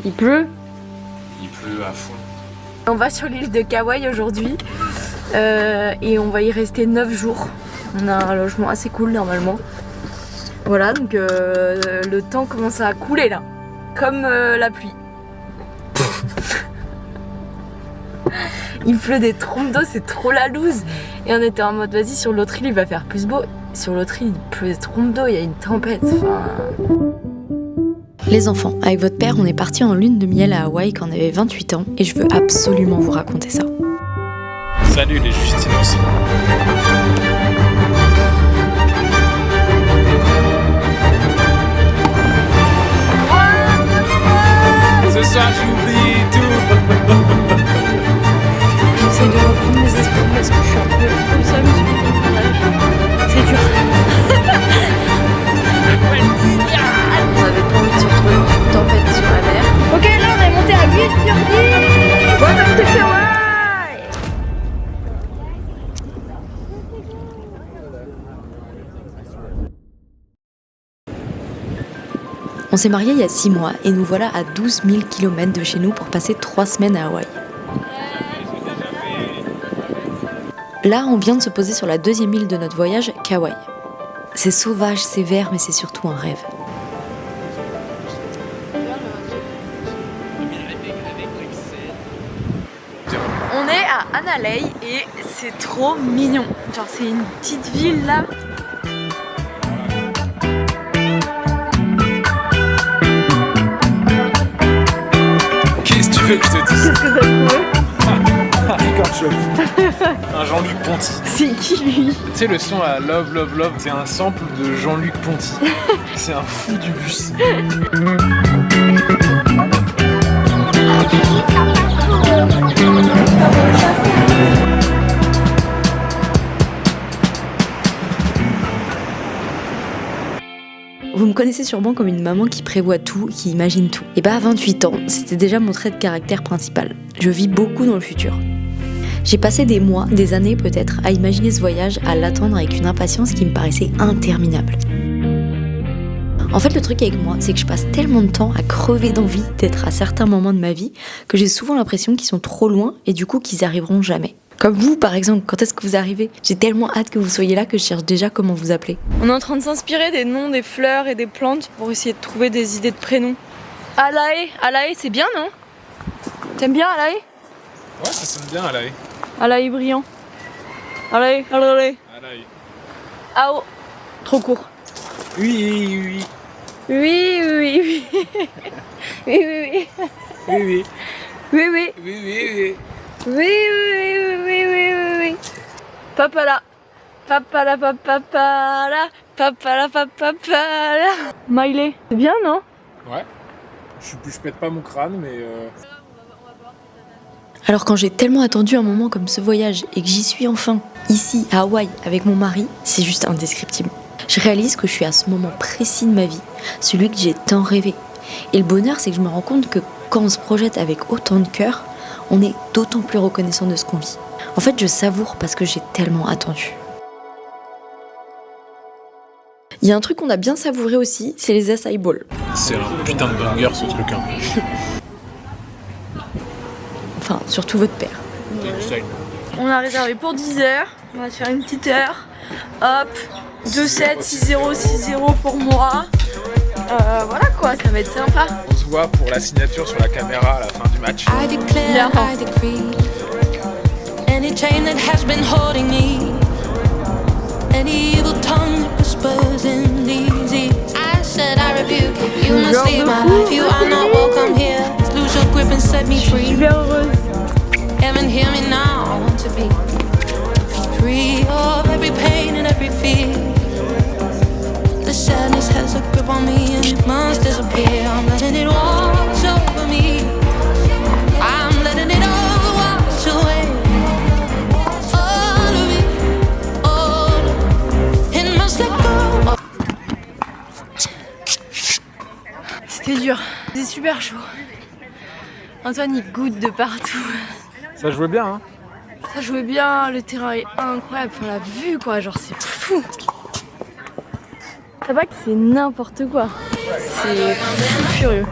Il pleut? Il pleut à fond. On va sur l'île de Kauai aujourd'hui et on va y rester 9 jours. On a un logement assez cool normalement. Voilà, donc le temps commence à couler là, comme la pluie. Il pleut des trompes d'eau, c'est trop la loose. Et on était en mode vas-y, sur l'autre île il va faire plus beau. Sur l'autre île il pleut des trompes d'eau, il y a une tempête. Les enfants, avec votre père, on est partis en lune de miel à Hawaï quand on avait 28 ans et je veux absolument vous raconter ça. Salut les Justinos. Ce soir j'oublie tout. J'essaie de reprendre mes esprits parce que je suis un peu comme ça, mais je suis en c'est dur. On avait pas envie de se retrouver dans une tempête sur la mer. Ok, là on est monté à 8 sur 10. Welcome to Kauai. On s'est mariés il y a 6 mois et nous voilà à 12 000 km de chez nous pour passer 3 semaines à Hawaï. Là, on vient de se poser sur la 2e île de notre voyage, Kauai. C'est sauvage, c'est vert, mais c'est surtout un rêve. On est à Hanalei et c'est trop mignon. Genre c'est une petite ville là. Qu'est-ce que tu veux que je te dise? Qu'est-ce que t'as trouvé? Un Jean-Luc Ponty. C'est qui lui? Tu sais le son à Love Love Love, c'est un sample de Jean-Luc Ponty. C'est un fou du bus. Vous me connaissez sûrement comme une maman qui prévoit tout, qui imagine tout. Et à 28 ans, c'était déjà mon trait de caractère principal. Je vis beaucoup dans le futur. J'ai passé des mois, des années peut-être, à imaginer ce voyage, à l'attendre avec une impatience qui me paraissait interminable. En fait, le truc avec moi, c'est que je passe tellement de temps à crever d'envie d'être à certains moments de ma vie que j'ai souvent l'impression qu'ils sont trop loin et du coup qu'ils arriveront jamais. Comme vous, par exemple, quand est-ce que vous arrivez? J'ai tellement hâte que vous soyez là que je cherche déjà comment vous appeler. On est en train de s'inspirer des noms des fleurs et des plantes pour essayer de trouver des idées de prénoms. Alae, c'est bien, non? T'aimes bien Alae? Ouais, ça sonne bien Alae. Alae brillant. Alae. Alae. Ao. Trop court. Oui. Oui. Oui. Oui. Papala. Miley. C'est bien, non? Ouais. Je pète pas mon crâne, mais Alors quand j'ai tellement attendu un moment comme ce voyage et que j'y suis enfin, ici à Hawaï avec mon mari, c'est juste indescriptible. Je réalise que je suis à ce moment précis de ma vie, celui que j'ai tant rêvé. Et le bonheur, c'est que je me rends compte que quand on se projette avec autant de cœur, on est d'autant plus reconnaissant de ce qu'on vit. En fait, je savoure parce que j'ai tellement attendu. Il y a un truc qu'on a bien savouré aussi, c'est les acai bowls. c'est un putain de banger ce truc. Hein. Enfin, surtout votre père. On a réservé pour 10 heures, on va se faire une petite heure. Hop, 2-7, 6-0, 6-0 pour moi. Voilà quoi, ça va être sympa. On se voit pour la signature sur la caméra à la fin du match. Bien. Any chain that has been holding me, any evil tongue that whispers in these ears. I said I rebuke you, you must leave my life. You are not welcome here. Lose your grip and set me free. Super heureuse. Heaven, hear me now. I want to be free of every pain and every fear. The sadness has a grip on me and it must disappear. I'm letting it wash over me. I'm letting it all wash away. C'était dur, c'est super chaud. Antoine il goûte de partout. Ça jouait bien, hein? Ça jouait bien, le terrain est incroyable, enfin la vue quoi, genre c'est fou. Ça va que c'est n'importe quoi, c'est fou furieux.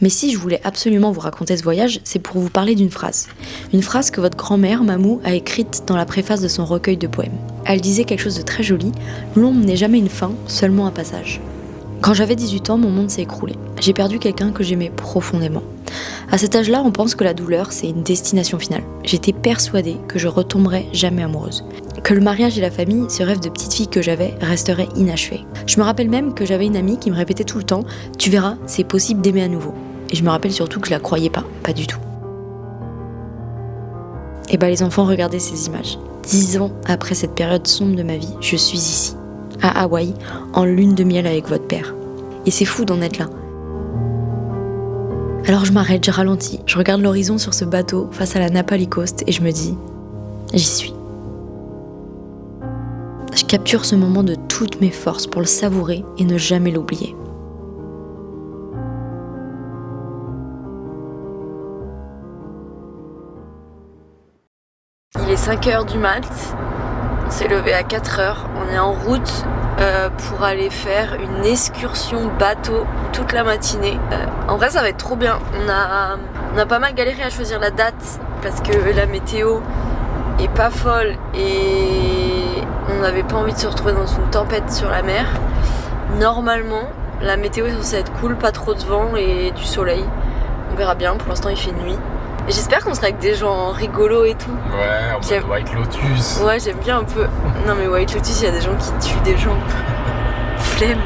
Mais si je voulais absolument vous raconter ce voyage, c'est pour vous parler d'une phrase. Une phrase que votre grand-mère, Mamou, a écrite dans la préface de son recueil de poèmes. Elle disait quelque chose de très joli, « L'ombre n'est jamais une fin, seulement un passage ». Quand j'avais 18 ans, mon monde s'est écroulé. J'ai perdu quelqu'un que j'aimais profondément. À cet âge-là, on pense que la douleur, c'est une destination finale. J'étais persuadée que je retomberais jamais amoureuse. Que le mariage et la famille, ce rêve de petite fille que j'avais, resterait inachevé. Je me rappelle même que j'avais une amie qui me répétait tout le temps « Tu verras, c'est possible d'aimer à nouveau ». Et je me rappelle surtout que je la croyais pas du tout. Et les enfants, regardez ces images. 10 ans après cette période sombre de ma vie, je suis ici, à Hawaï, en lune de miel avec votre père. Et c'est fou d'en être là. Alors je m'arrête, je ralentis, je regarde l'horizon sur ce bateau face à la Napali Coast et je me dis, j'y suis. Je capture ce moment de toutes mes forces pour le savourer et ne jamais l'oublier. Il est 5h du mat, on s'est levé à 4h, on est en route pour aller faire une excursion bateau toute la matinée. En vrai ça va être trop bien, on a pas mal galéré à choisir la date parce que la météo est pas folle et on n'avait pas envie de se retrouver dans une tempête sur la mer. Normalement la météo est censée être cool, pas trop de vent et du soleil, on verra bien, pour l'instant il fait nuit. Et j'espère qu'on sera avec des gens rigolos et tout. Ouais, en mode White Lotus. Ouais, j'aime bien un peu. Non mais White Lotus, il y a des gens qui tuent des gens. Flemme.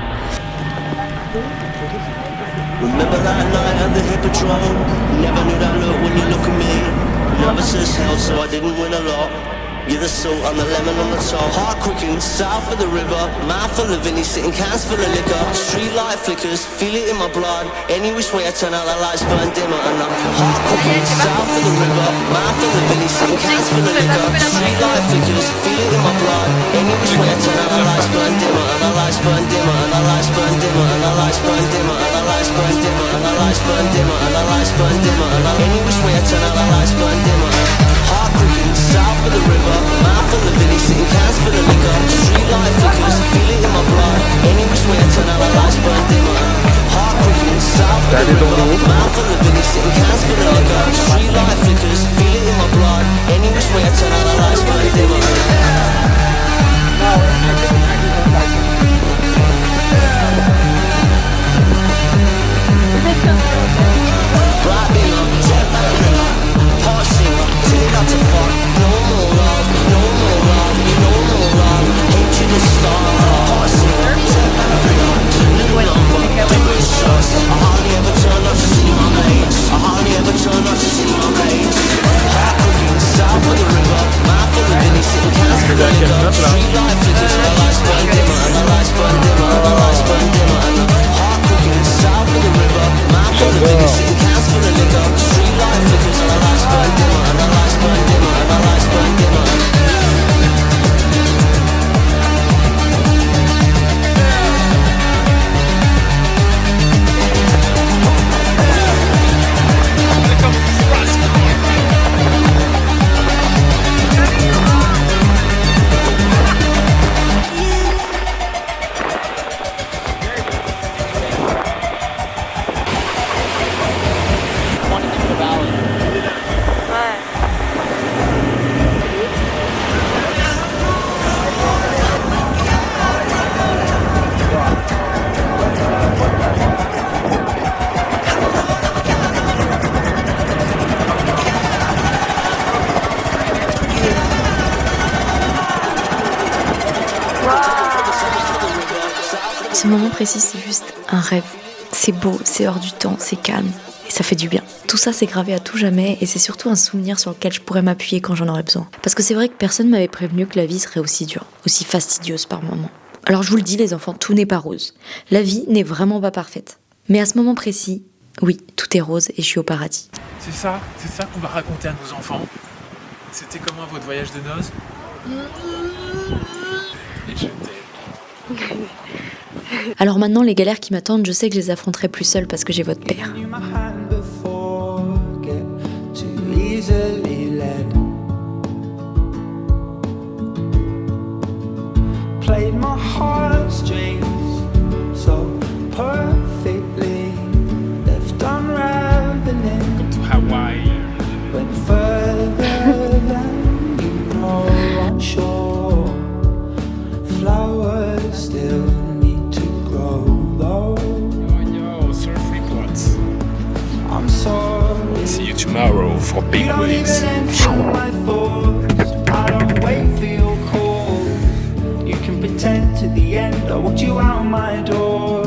Remember that night at the Hippodrome? Never knew that look when you look at me. Nervous as hell, so I didn't win a lot. You're the salt and the lemon on the top. Heart quickened, south of the river. Mouth full of Vinny, sitting cans full of liquor. Street light flickers, feel it in my blood. Any which way I turn out, the lights burn dimmer. And I'm heart quickened, south of the river. Mouth full of Vinny, sitting cans full of liquor. Street light flickers, feel it in my blood. Any which way I turn out, the lights burn dimmer. And the lights burn dimmer. And the lights burn dimmer. And the lights burn dimmer. And the lights burn dimmer. And the lights burn dimmer. And the lights burn dimmer. And any which way I turn out, the lights burn dimmer. Heart quickened, south of the river. Mouth full of Vinny, sitting cans full of liquor. Street light flickers, feel it in my blood. Any which way I turn out, the lights burn dimmer. Heart quickened, south of the river. Mouth full of Vinny, sitting cans full of liquor. Street light flickers, feel it in my blood. Any which way I turn out, the lights burn dimmer. Bright beamer, take back the river. Heart singer, till it out to fuck. No more love, no more love, no more love. Hatred is start. Heart singer, take back the river. Little number, different shots. I hardly ever turn up to see my mates. I hardly ever turn up to see my mates. Heart cooking, south of the river. Mouth full of Vinny, sitting cans full of liquor. Street light flickers, the lights burn dimmer. And the lights burn dimmer, and the lights burn dimmer. And the heart cooking, south of the river. Mouth full of Vinny, sitting cans full of liquor. Street light flickers, and the lights burn dimmer. And the lights burn dimmer, and the lights burn dimmer. Ce moment précis, c'est juste un rêve. C'est beau, c'est hors du temps, c'est calme et ça fait du bien. Tout ça, c'est gravé à tout jamais et c'est surtout un souvenir sur lequel je pourrais m'appuyer quand j'en aurais besoin. Parce que c'est vrai que personne m'avait prévenu que la vie serait aussi dure, aussi fastidieuse par moments. Alors je vous le dis les enfants, tout n'est pas rose. La vie n'est vraiment pas parfaite. Mais à ce moment précis, oui, tout est rose et je suis au paradis. C'est ça qu'on va raconter à nos enfants. C'était comment votre voyage de noces? Et je t'aime. Alors maintenant, les galères qui m'attendent, je sais que je les affronterai plus seule parce que j'ai votre père. Strings so perfectly left unwrapped. See you tomorrow for big waves. Pretend to the end, I walked you out my door.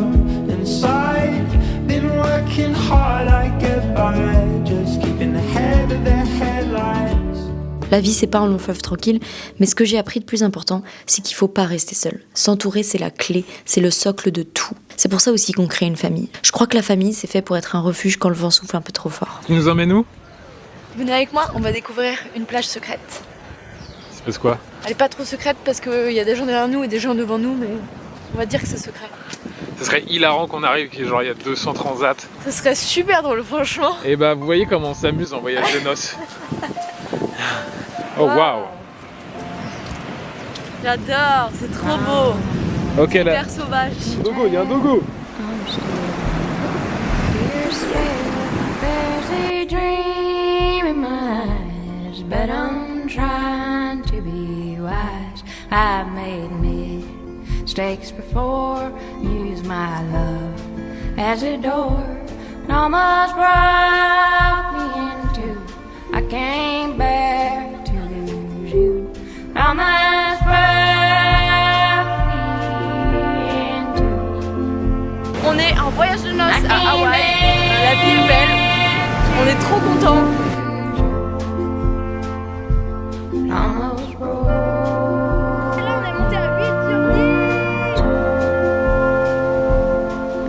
Inside, been working hard, I get by, just keeping ahead of the headlines. La vie, c'est pas un long fleuve tranquille, mais ce que j'ai appris de plus important, c'est qu'il faut pas rester seul. S'entourer, c'est la clé, c'est le socle de tout. C'est pour ça aussi qu'on crée une famille. Je crois que la famille, c'est fait pour être un refuge quand le vent souffle un peu trop fort. Tu nous emmènes où? Venez avec moi, on va découvrir une plage secrète. C'est parce quoi? Elle est pas trop secrète parce qu'il y a des gens derrière nous et des gens devant nous, mais on va dire que c'est secret. Ce serait hilarant qu'on arrive, genre il y a 200 transats. Ce serait super drôle, franchement. Et bah vous voyez comment on s'amuse en voyage de noces. Oh waouh! J'adore, c'est trop beau. Ok là. Super sauvage. Dogo, il y a un dogo. There's a dream in my eyes, but I'm trying to be wise. I've made mistakes before, use my love as a door, and almost brought me into. I can't bear to lose you. Almost brought me into. On est en voyage de noces à Hawaï. La vie est belle. On est trop contents. Almost broke. Là, on est monté à 8 sur 10.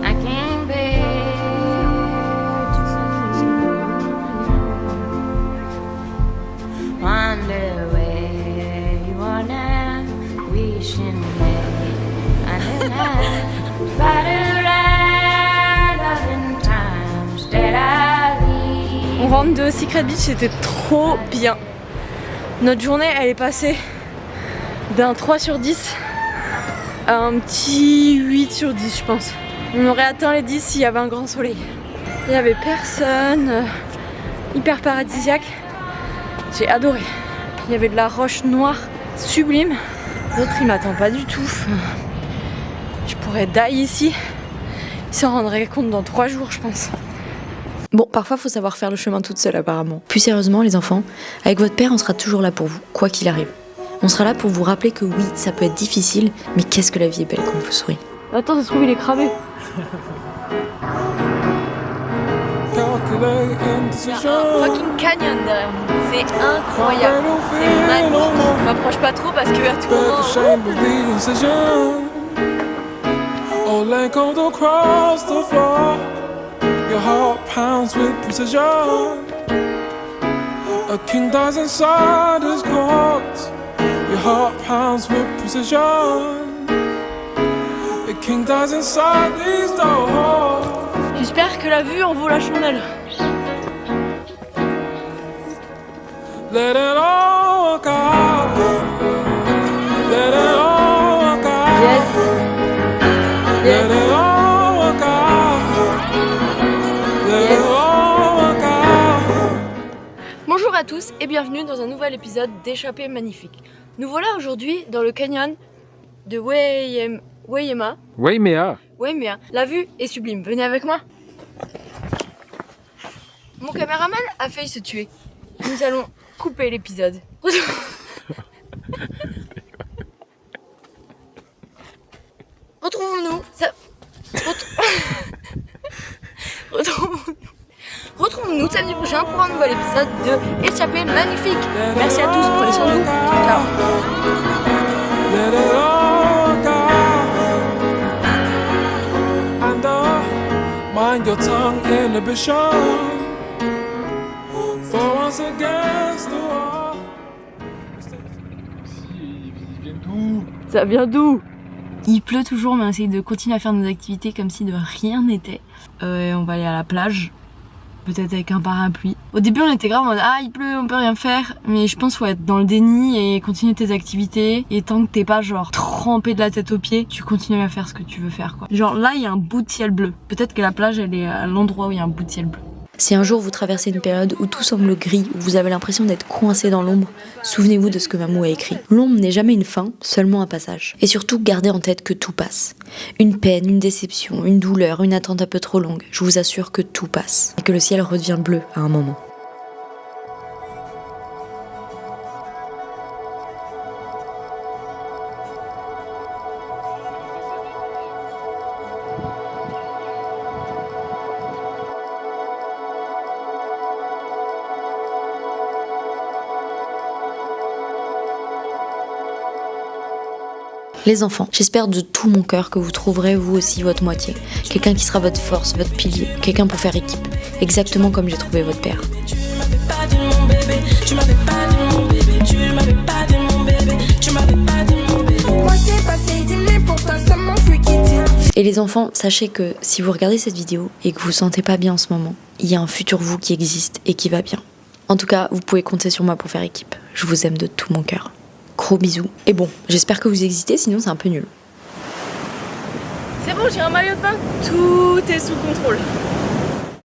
I can't bear to wonder where you are now, wishing that I knew now. Spider-line, loving times that I leave. On rentre de Secret Beach, c'était trop bien. Notre journée, elle est passée d'un 3 sur 10 à un petit 8 sur 10, je pense. On aurait atteint les 10 s'il y avait un grand soleil. Il n'y avait personne, hyper paradisiaque. J'ai adoré. Il y avait de la roche noire sublime. L'autre, il m'attend pas du tout. Je pourrais die ici. Il s'en rendrait compte dans 3 jours, je pense. Bon, parfois, faut savoir faire le chemin toute seule, apparemment. Plus sérieusement, les enfants, avec votre père, on sera toujours là pour vous, quoi qu'il arrive. On sera là pour vous rappeler que oui, ça peut être difficile, mais qu'est-ce que la vie est belle quand on vous sourit. Attends, ça se trouve, il est cramé. Il y a un fucking canyon derrière nous. C'est incroyable. C'est magnifique. Je m'approche pas trop parce que à tout moment... Your heart pounds with precision. A king dies inside his court. Your heart pounds with precision. A king dies inside these doors. J'espère que la vue en vaut la chandelle. Let it all work out. Let it all work out. Yes. Yes. Let it all work out. Let it all work out. Bonjour à tous et bienvenue dans un nouvel épisode d'Échappée Magnifique. Nous voilà aujourd'hui dans le canyon de Waimea. Waimea. La vue est sublime. Venez avec moi. Mon caméraman a failli se tuer. Nous allons couper l'épisode. Retrouvons-nous. Retrouvons-nous samedi prochain pour un nouvel épisode de Échappée Magnifique. Merci à tous, prenez soin de vous. Ciao. Let it all work out. And mind your tongue inhibition. For once against the wall. Ils viennent d'où? Ça vient d'où? Il pleut toujours, mais on essaye de continuer à faire nos activités comme si de rien n'était. On va aller à la plage, peut-être avec un parapluie. Au début, on était grave en mode ah il pleut, on peut rien faire. Mais je pense qu'il faut être dans le déni et continuer tes activités. Et tant que t'es pas genre trempé de la tête aux pieds, tu continues à faire ce que tu veux faire quoi. Genre là, il y a un bout de ciel bleu. Peut-être que la plage, elle est à l'endroit où il y a un bout de ciel bleu. Si un jour vous traversez une période où tout semble gris, où vous avez l'impression d'être coincé dans l'ombre, souvenez-vous de ce que Mamou a écrit. L'ombre n'est jamais une fin, seulement un passage. Et surtout, gardez en tête que tout passe. Une peine, une déception, une douleur, une attente un peu trop longue, je vous assure que tout passe. Et que le ciel redevient bleu à un moment. Les enfants, j'espère de tout mon cœur que vous trouverez vous aussi votre moitié. Quelqu'un qui sera votre force, votre pilier, quelqu'un pour faire équipe. Exactement comme j'ai trouvé votre père. Et les enfants, sachez que si vous regardez cette vidéo et que vous vous sentez pas bien en ce moment, il y a un futur vous qui existe et qui va bien. En tout cas, vous pouvez compter sur moi pour faire équipe. Je vous aime de tout mon cœur. Gros bisous. Et bon, j'espère que vous existez, sinon c'est un peu nul. C'est bon, j'ai un maillot de bain. Tout est sous contrôle.